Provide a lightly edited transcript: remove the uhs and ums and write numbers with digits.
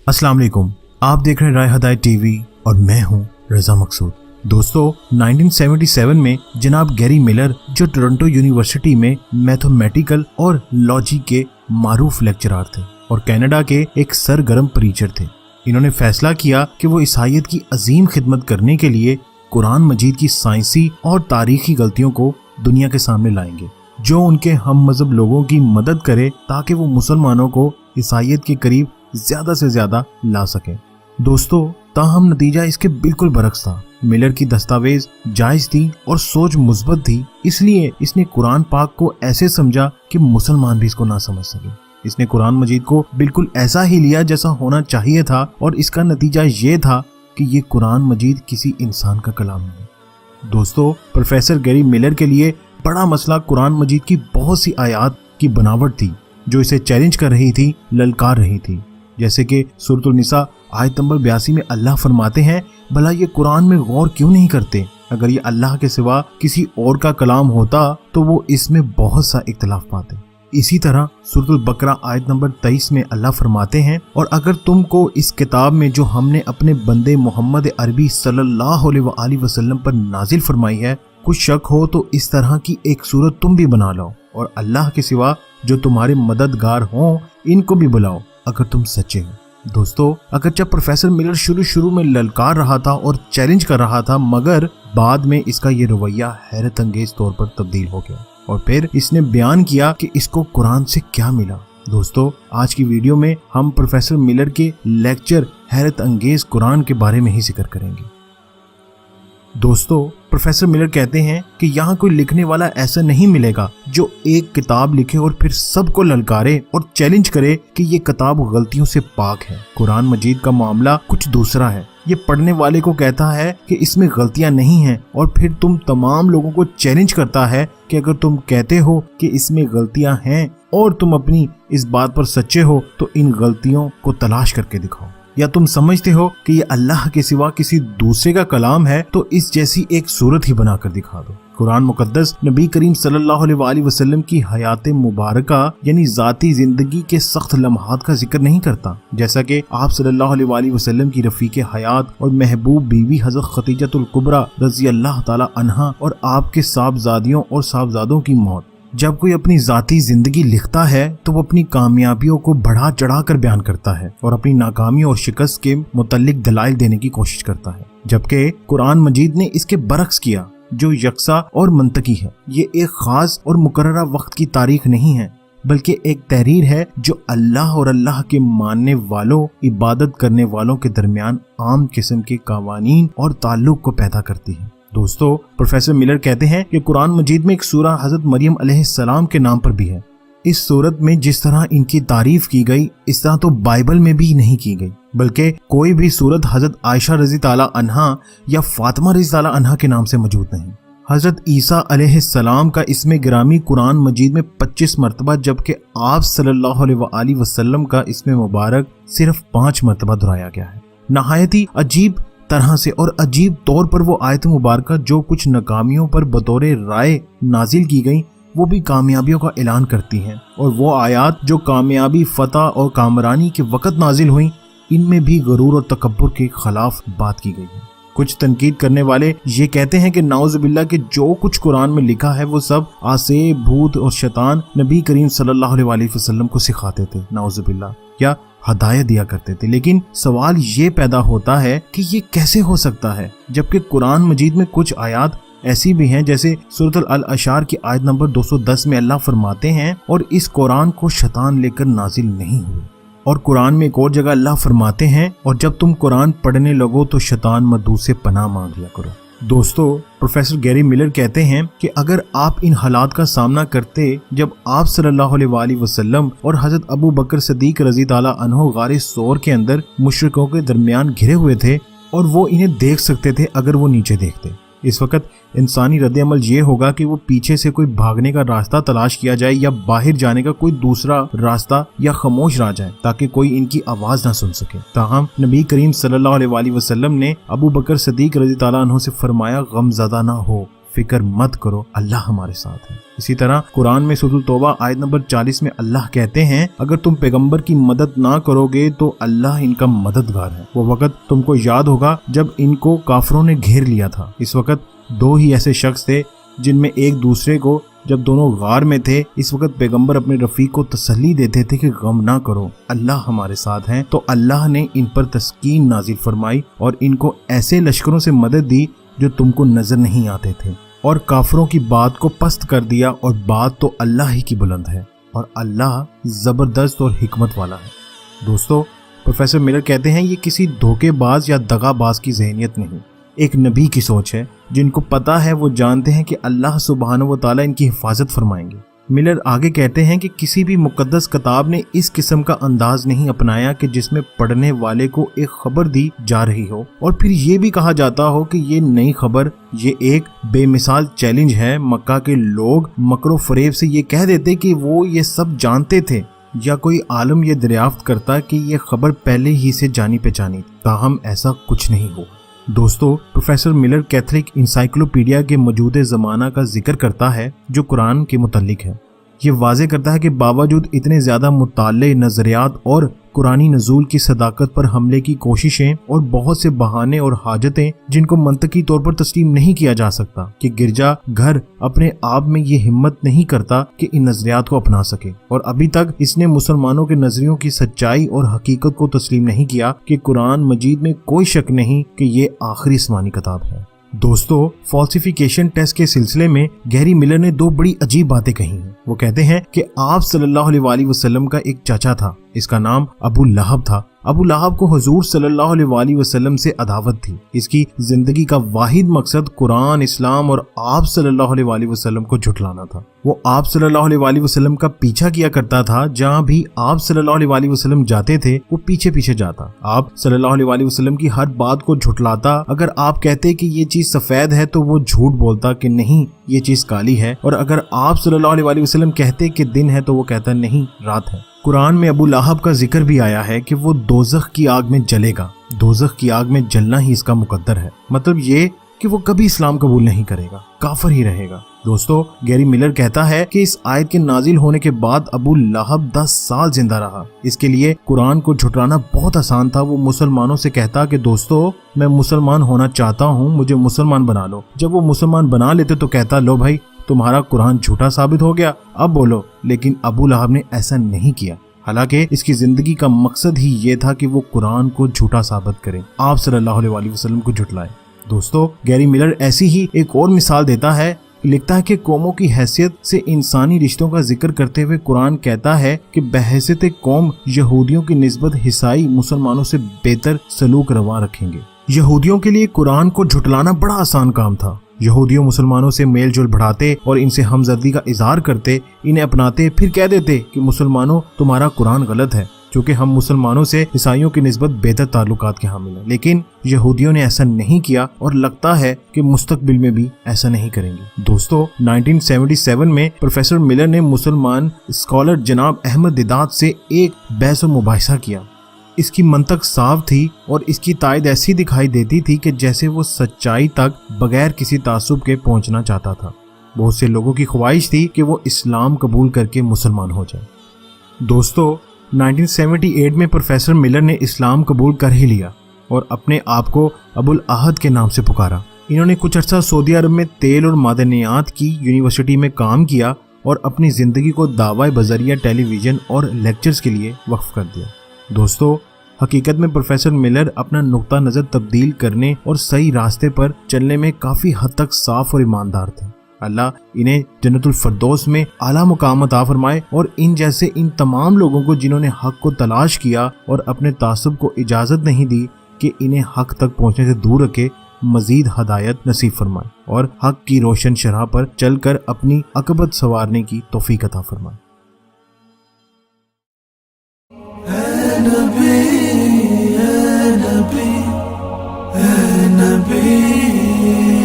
अस्सलाम वालेकुम, आप देख रहे हैं राय हदायत टीवी और मैं हूं रजा मकसूद। दोस्तों, 1977 में जनाब गैरी मिलर, जो टोरंटो यूनिवर्सिटी में मैथमेटिकल और लॉजिक के मारूफ लेक्चरर थे और कनाडा के एक सरगर्म प्रीचर थे, इन्होंने फैसला किया कि वो ईसाईयत की अजीम खिदमत करने के लिए कुरान मजीद की साइंसी और तारीखी गलतियों को दुनिया के सामने लाएंगे, जो उनके हम मजहब लोगों की मदद करे ताकि वो मुसलमानों को ईसाईयत के करीब ज्यादा से ज्यादा ला सके। दोस्तों, ताहम नतीजा इसके बिल्कुल बरक्स था। मिलर की दस्तावेज जायज थी और सोच मुस्बत थी, इसलिए इसने कुरान पाक को ऐसे समझा कि मुसलमान भी इसको ना समझ सके। इसने कुरान मजीद को बिल्कुल ऐसा ही लिया जैसा होना चाहिए था और इसका नतीजा ये था कि ये कुरान मजीद किसी इंसान का कलाम नहीं। दोस्तों, प्रोफेसर गैरी मिलर के लिए बड़ा मसला कुरान मजीद की बहुत सी आयात की बनावट थी जो इसे चैलेंज कर रही थी, ललकार रही थी। जैसे कि सूरतुल निसा आयत नंबर 82 में अल्लाह फरमाते हैं, भला ये कुरान में गौर क्यों नहीं करते? अगर ये अल्लाह के सिवा किसी और का कलाम होता तो वो इसमें बहुत सा इख्तलाफ पाते। इसी तरह सूरतुल बकरा आयत नंबर 23 में अल्लाह फरमाते हैं, और अगर तुमको इस किताब में जो हमने अपने बंदे मोहम्मद अरबी सल्लल्लाहु अलैहि वसल्लम पर नाजिल फरमाई है कुछ शक हो तो इस तरह की एक सूरत तुम भी बना लो, और अल्लाह के सिवा जो तुम्हारे मददगार हों इनको भी बुलाओ अगर तुम सच्चे हो। दोस्तों, अगरचे प्रोफेसर मिलर शुरू में ललकार रहा था और चैलेंज कर रहा था, मगर बाद में इसका ये रवैया हैरत अंगेज तौर पर तब्दील हो गया और फिर इसने बयान किया कि इसको कुरान से क्या मिला। दोस्तों, आज की वीडियो में हम प्रोफेसर मिलर के लेक्चर हैरत अंगेज कुरान के बारे में ही जिक्र करेंगे। दोस्तों, प्रोफेसर मिलर कहते हैं कि यहाँ कोई लिखने वाला ऐसा नहीं मिलेगा जो एक किताब लिखे और फिर सबको ललकारे और चैलेंज करे कि ये किताब गलतियों से पाक है। कुरान मजीद का मामला कुछ दूसरा है। ये पढ़ने वाले को कहता है कि इसमें गलतियां नहीं हैं और फिर तुम तमाम लोगों को चैलेंज करता है कि अगर तुम कहते हो कि इसमें गलतियां हैं और तुम अपनी इस बात पर सच्चे हो तो इन गलतियों को तलाश करके दिखाओ, या तुम समझते हो कि ये अल्लाह के सिवा किसी दूसरे का कलाम है तो इस जैसी एक सूरत ही बनाकर दिखा दो। कुरान मुकद्दस नबी करीम सल्लल्लाहु अलैहि वसल्लम की हयात मुबारका यानी जाती जिंदगी के सख्त लम्हात का जिक्र नहीं करता, जैसा कि आप सल्लल्लाहु अलैहि वसल्लम की रफीक हयात और महबूब बीवी हज़रत खदीजतुल कुबरा रज़ी अल्लाह ताला अन्हा और आपके साहबजादियों और साहबजादों की मौत। जब कोई अपनी जाती जिंदगी लिखता है तो वो अपनी कामयाबियों को बढ़ा चढ़ा कर बयान करता है और अपनी नाकामियों और शिकस्त के मुतल्लिक दलाइल देने की कोशिश करता है, जबकि कुरान मजीद ने इसके बरक्स किया जो यकसा और मंतकी है। ये एक खास और मुकर्ररा वक्त की तारीख नहीं है, बल्कि एक तहरीर है जो अल्लाह और अल्लाह के मानने वालों, इबादत करने वालों के दरमियान आम किस्म के कवानीन और ताल्लुक को पैदा करती है। दोस्तों, प्रोफेसर मिलर कहते हैं कि कुरान मजीद में एक सूरा हजरत मरियम अलैहिस्सलाम के नाम पर भी है। इस सूरत में जिस तरह इनकी तारीफ की गई इस तरह तो बाइबल में भी नहीं की गई, बल्कि कोई भी सूरत हजरत आयशा रज़ी ताला अन्हा या फातिमा रज़ी ताला अन्हा के नाम से मौजूद नहीं। हजरत ईसा अलैहिस्सलाम का इसमें गिरामी कुरान मजीद में 25 मरतबा, जबकि आप सल्लल्लाहु अलैहि वसल्लम का इसमें मुबारक सिर्फ 5 मरतबा दोहराया गया है। नहायत ही अजीब तरह से और अजीब तौर पर वो आयत मुबारका जो कुछ नाकामियों पर बतौर राय नाजिल की गई वो भी कामयाबियों का ऐलान करती हैं, और वो आयात जो कामयाबी, फतह और कामरानी के वक़्त नाजिल हुई इनमें भी गरूर और तकब्बुर के खिलाफ बात की गई है। कुछ तनकीद करने वाले ये कहते हैं कि नाउज़ुबिल्लाह के जो कुछ कुरान में लिखा है वो सब आसे, भूत और शैतान नबी करीम सल्लल्लाहु अलैहि वसल्लम को सिखाते थे, नाउज़ुबिल्लाह, या हदायत दिया करते थे। लेकिन सवाल ये पैदा होता है कि ये कैसे हो सकता है, जबकि कुरान मजीद में कुछ आयात ऐसी भी हैं, जैसे सूरत अल अशार की आयत नंबर 210 में अल्लाह फरमाते हैं, और इस कुरान को शैतान लेकर नाजिल नहीं हुए। और कुरान में एक और जगह अल्लाह फरमाते हैं, और जब तुम कुरान पढ़ने लगो तो शैतान मदू से पनाह मांग लिया करो। दोस्तों, प्रोफेसर गैरी मिलर कहते हैं कि अगर आप इन हालात का सामना करते जब आप सल्लल्लाहु अलैहि वसल्लम और हजरत अबू बकर सिद्दीक रज़ी ताला अन्हु गारे सौर के अंदर मुशरिकों के दरमियान घिरे हुए थे और वो इन्हें देख सकते थे अगर वो नीचे देखते, इस वक्त इंसानी रद्द-ए-अमल ये होगा कि वो पीछे से कोई भागने का रास्ता तलाश किया जाए या बाहर जाने का कोई दूसरा रास्ता या खामोश रह जाए ताकि कोई इनकी आवाज ना सुन सके। ताहम नबी करीम सल्लल्लाहु अलैहि वसल्लम ने अबू बकर सिद्दीक रज़ी ताला अन्हु से फरमाया, गमज़दा ना हो, فکر مت کرو، اللہ ہمارے ساتھ ہے۔ اسی طرح قرآن میں سورۃ التوبہ آیت نمبر 40 میں اللہ کہتے ہیں اگر تم پیغمبر کی مدد نہ کرو گے تو اللہ ان کا مددگار ہے۔ وہ وقت تم کو یاد ہوگا جب ان کو کافروں نے گھیر لیا تھا۔ اس وقت 2 ہی ایسے شخص تھے جن میں ایک دوسرے کو جب دونوں غار میں تھے، اس وقت پیغمبر اپنے رفیق کو تسلی دیتے تھے کہ غم نہ کرو، اللہ ہمارے ساتھ ہیں۔ تو اللہ نے ان پر تسکین نازل فرمائی اور ان کو ایسے لشکروں سے مدد دی جو تم کو نظر نہیں آتے تھے، اور کافروں کی بات کو پست کر دیا، اور بات تو اللہ ہی کی بلند ہے، اور اللہ زبردست اور حکمت والا ہے۔ دوستو، پروفیسر ملر کہتے ہیں یہ کسی دھوکے باز یا دغا باز کی ذہنیت نہیں، ایک نبی کی سوچ ہے۔ جن کو پتا ہے وہ جانتے ہیں کہ اللہ سبحانہ و تعالیٰ ان کی حفاظت فرمائیں گے۔ ملر آگے کہتے ہیں کہ کسی بھی مقدس کتاب نے اس قسم کا انداز نہیں اپنایا کہ جس میں پڑھنے والے کو ایک خبر دی جا رہی ہو اور پھر یہ بھی کہا جاتا ہو کہ یہ نئی خبر، یہ ایک بے مثال چیلنج ہے۔ مکہ کے لوگ مکر و فریب سے یہ کہہ دیتے کہ وہ یہ سب جانتے تھے، یا کوئی عالم یہ دریافت کرتا کہ یہ خبر پہلے ہی سے جانی پہچانی، تاہم ایسا کچھ نہیں ہوا۔ دوستو، پروفیسر ملر کیتھولک انسائکلوپیڈیا کے موجود زمانہ کا ذکر کرتا ہے جو قرآن کے متعلق ہے۔ یہ واضح کرتا ہے کہ باوجود اتنے زیادہ مطالعے، نظریات اور قرآنی نزول کی صداقت پر حملے کی کوششیں اور بہت سے بہانے اور حاجتیں جن کو منطقی طور پر تسلیم نہیں کیا جا سکتا، کہ گرجا گھر اپنے آپ میں یہ ہمت نہیں کرتا کہ ان نظریات کو اپنا سکے، اور ابھی تک اس نے مسلمانوں کے نظریوں کی سچائی اور حقیقت کو تسلیم نہیں کیا کہ قرآن مجید میں کوئی شک نہیں کہ یہ آخری آسمانی کتاب ہے۔ دوستو، فالسیفیکیشن ٹیسٹ کے سلسلے میں گیری ملر نے 2 بڑی عجیب باتیں کہی ہیں۔ وہ کہتے ہیں کہ آپ صلی اللہ علیہ وآلہ وسلم کا ایک چاچا تھا، اس کا نام ابو لہب تھا۔ ابو لہب کو حضور صلی اللہ علیہ وآلہ وسلم سے عداوت تھی۔ اس کی زندگی کا واحد مقصد قرآن، اسلام اور آپ صلی اللہ علیہ وآلہ وسلم کو جھٹلانا تھا۔ وہ آپ صلی اللہ علیہ وآلہ وسلم کا پیچھا کیا کرتا تھا، جہاں بھی آپ صلی اللہ علیہ وآلہ وسلم جاتے تھے وہ پیچھے پیچھے جاتا۔ آپ صلی اللہ علیہ وآلہ وسلم کی ہر بات کو جھٹلاتا۔ اگر آپ کہتے کہ یہ چیز سفید ہے تو وہ جھوٹ بولتا کہ نہیں یہ چیز کالی ہے، اور اگر آپ صلی اللہ علیہ وآلہ وسلم کہتے کہ دن ہے تو وہ کہتا نہیں رات ہے۔ قرآن میں ابو لہب کا ذکر بھی آیا ہے کہ وہ دوزخ کی آگ میں جلے گا، دوزخ کی آگ میں جلنا ہی اس کا مقدر ہے۔ مطلب یہ کہ وہ کبھی اسلام قبول نہیں کرے گا، کافر ہی رہے گا۔ دوستو، گیری ملر کہتا ہے کہ اس آیت کے نازل ہونے کے بعد ابو لہب 10 سال زندہ رہا۔ اس کے لیے قرآن کو جھٹلانا بہت آسان تھا۔ وہ مسلمانوں سے کہتا کہ دوستو میں مسلمان ہونا چاہتا ہوں، مجھے مسلمان بنا لو۔ جب وہ مسلمان بنا لیتے تو کہتا لو بھائی تمہارا قرآن جھوٹا ثابت ہو گیا، اب بولو۔ لیکن ابو لہب نے ایسا نہیں کیا، حالانکہ اس کی زندگی کا مقصد ہی یہ تھا کہ وہ قرآن کو جھوٹا ثابت کرے، آپ صلی اللہ علیہ وآلہ وسلم کو جھٹلائے۔ دوستو، گیری ملر ایسی ہی ایک اور مثال دیتا ہے، لکھتا ہے کہ قوموں کی حیثیت سے انسانی رشتوں کا ذکر کرتے ہوئے قرآن کہتا ہے کہ بحیثیت قوم یہودیوں کی نسبت عیسائی مسلمانوں سے بہتر سلوک روا رکھیں گے۔ یہودیوں کے لیے قرآن کو جھٹلانا بڑا آسان کام تھا۔ یہودیوں مسلمانوں سے میل جول بڑھاتے اور ان سے ہمدردی کا اظہار کرتے، انہیں اپناتے، پھر کہہ دیتے کہ مسلمانوں تمہارا قرآن غلط ہے، چونکہ ہم مسلمانوں سے عیسائیوں کی نسبت بہتر تعلقات کے حامل ہیں۔ لیکن یہودیوں نے ایسا نہیں کیا اور لگتا ہے کہ مستقبل میں بھی ایسا نہیں کریں گے۔ دوستو، 1977 میں پروفیسر ملر نے مسلمان اسکالر جناب احمد دیدات سے ایک بحث و مباحثہ کیا۔ اس کی منطق صاف تھی اور اس کی تائید ایسی دکھائی دیتی تھی کہ جیسے وہ سچائی تک بغیر کسی تعصب کے پہنچنا چاہتا تھا۔ بہت سے لوگوں کی خواہش تھی کہ وہ اسلام قبول کر کے مسلمان ہو جائے۔ دوستو، 1978 میں پروفیسر ملر نے اسلام قبول کر ہی لیا اور اپنے آپ کو ابو الاحد کے نام سے پکارا۔ انہوں نے کچھ عرصہ سعودی عرب میں تیل اور معدنیات کی یونیورسٹی میں کام کیا اور اپنی زندگی کو دعوی بذریعہ ٹیلی ویژن اور لیکچرز کے لیے وقف کر دیا۔ دوستو، حقیقت میں پروفیسر ملر اپنا نقطہ نظر تبدیل کرنے اور صحیح راستے پر چلنے میں کافی حد تک صاف اور ایماندار تھے۔ اللہ انہیں جنت الفردوس میں اعلیٰ مقام عطا فرمائے، اور ان جیسے ان تمام لوگوں کو جنہوں نے حق کو تلاش کیا اور اپنے تعصب کو اجازت نہیں دی کہ انہیں حق تک پہنچنے سے دور رکھے، مزید ہدایت نصیب فرمائے اور حق کی روشن شرح پر چل کر اپنی عاقبت سنوارنے کی توفیق عطا فرمائے۔ نبی